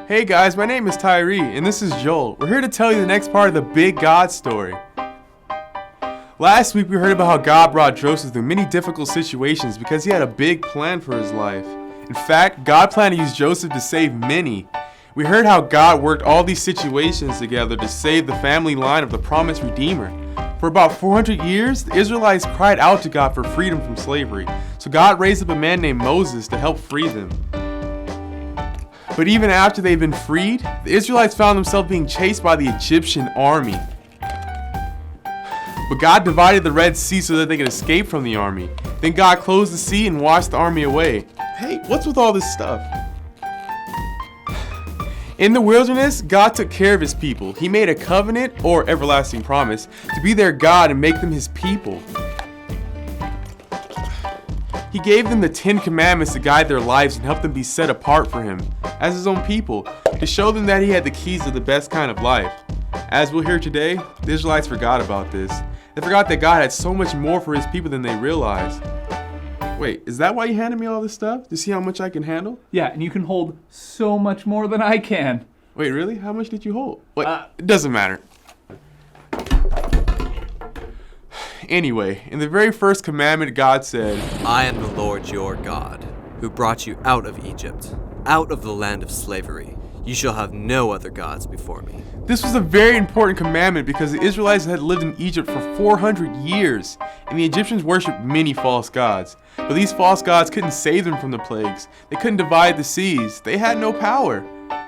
Hey guys, my name is Tyree, and this is Joel. We're here to tell you the next part of the big God story. Last week we heard about how God brought Joseph through many difficult situations because he had a big plan for his life. In fact, God planned to use Joseph to save many. We heard how God worked all these situations together to save the family line of the promised Redeemer. For about 400 years, the Israelites cried out to God for freedom from slavery, so God raised up a man named Moses to help free them. But even after they'd been freed, the Israelites found themselves being chased by the Egyptian army. But God divided the Red Sea so that they could escape from the army. Then God closed the sea and washed the army away. Hey, what's with all this stuff? In the wilderness, God took care of his people. He made a covenant, or everlasting promise, to be their God and make them his people. He gave them the 10 Commandments to guide their lives and help them be set apart for him, as his own people, to show them that he had the keys to the best kind of life. As we'll hear today, the Israelites forgot about this. They forgot that God had so much more for his people than they realized. Wait, is that why you handed me all this stuff? To see how much I can handle? Yeah, and you can hold so much more than I can. Wait, really? How much did you hold? Wait, it doesn't matter. Anyway, in the very first commandment, God said, I am the Lord your God, who brought you out of Egypt, out of the land of slavery. You shall have no other gods before me. This was a very important commandment because the Israelites had lived in Egypt for 400 years, and the Egyptians worshipped many false gods. But these false gods couldn't save them from the plagues. They couldn't divide the seas. They had no power.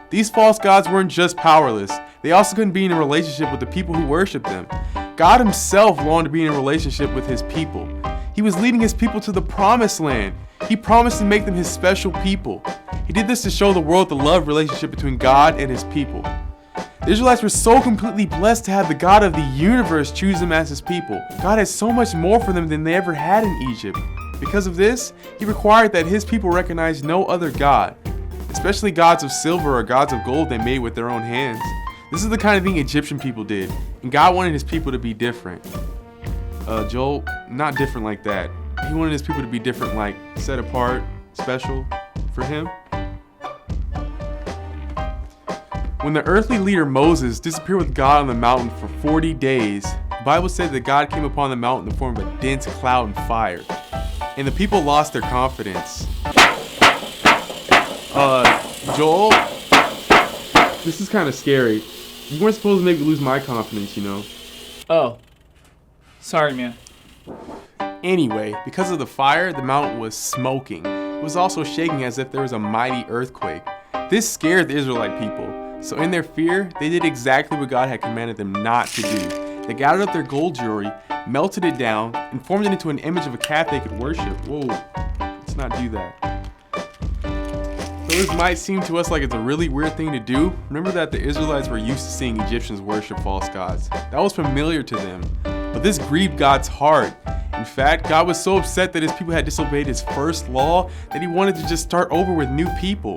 These false gods weren't just powerless. They also couldn't be in a relationship with the people who worshiped them. God himself longed to be in a relationship with his people. He was leading his people to the promised land. He promised to make them his special people. He did this to show the world the love relationship between God and his people. The Israelites were so completely blessed to have the God of the universe choose them as his people. God had so much more for them than they ever had in Egypt. Because of this, he required that his people recognize no other God, especially gods of silver or gods of gold they made with their own hands. This is the kind of thing Egyptian people did, and God wanted his people to be different. Joel, not different like that. He wanted his people to be different, like set apart, special for him. When the earthly leader Moses disappeared with God on the mountain for 40 days, the Bible said that God came upon the mountain in the form of a dense cloud and fire, and the people lost their confidence. Joel, this is kind of scary. You weren't supposed to make me lose my confidence, you know. Oh. Sorry, man. Anyway, because of the fire, the mountain was smoking. It was also shaking as if there was a mighty earthquake. This scared the Israelite people. So in their fear, they did exactly what God had commanded them not to do. They gathered up their gold jewelry, melted it down, and formed it into an image of a calf they could worship. Whoa, let's not do that. Though this might seem to us like it's a really weird thing to do, remember that the Israelites were used to seeing Egyptians worship false gods. That was familiar to them. But this grieved God's heart. In fact, God was so upset that his people had disobeyed his first law that he wanted to just start over with new people.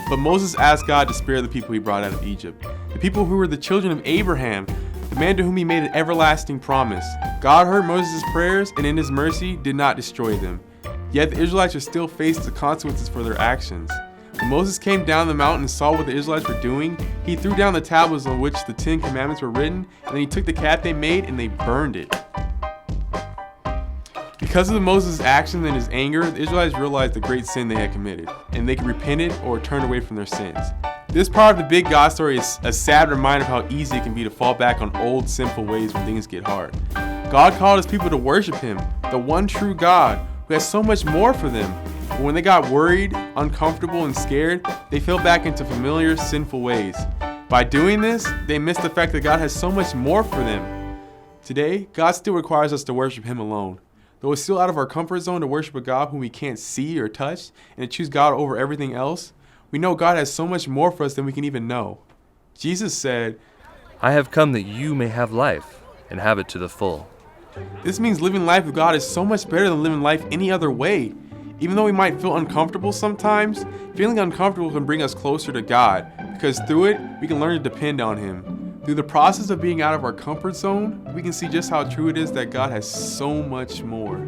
But Moses asked God to spare the people he brought out of Egypt, the people who were the children of Abraham, the man to whom he made an everlasting promise. God heard Moses' prayers and in his mercy did not destroy them. Yet the Israelites are still faced the consequences for their actions. When Moses came down the mountain and saw what the Israelites were doing, he threw down the tablets on which the 10 Commandments were written, and then he took the calf they made and they burned it. Because of Moses' actions and his anger, the Israelites realized the great sin they had committed, and they could repent it or turn away from their sins. This part of the big God story is a sad reminder of how easy it can be to fall back on old sinful ways when things get hard. God called his people to worship him, the one true God, who has so much more for them. But when they got worried, uncomfortable, and scared, they fell back into familiar sinful ways. By doing this, they missed the fact that God has so much more for them. Today, God still requires us to worship him alone. Though it's still out of our comfort zone to worship a God whom we can't see or touch and to choose God over everything else, we know God has so much more for us than we can even know. Jesus said, I have come that you may have life and have it to the full. This means living life with God is so much better than living life any other way. Even though we might feel uncomfortable sometimes, feeling uncomfortable can bring us closer to God, because through it, we can learn to depend on him. Through the process of being out of our comfort zone, we can see just how true it is that God has so much more.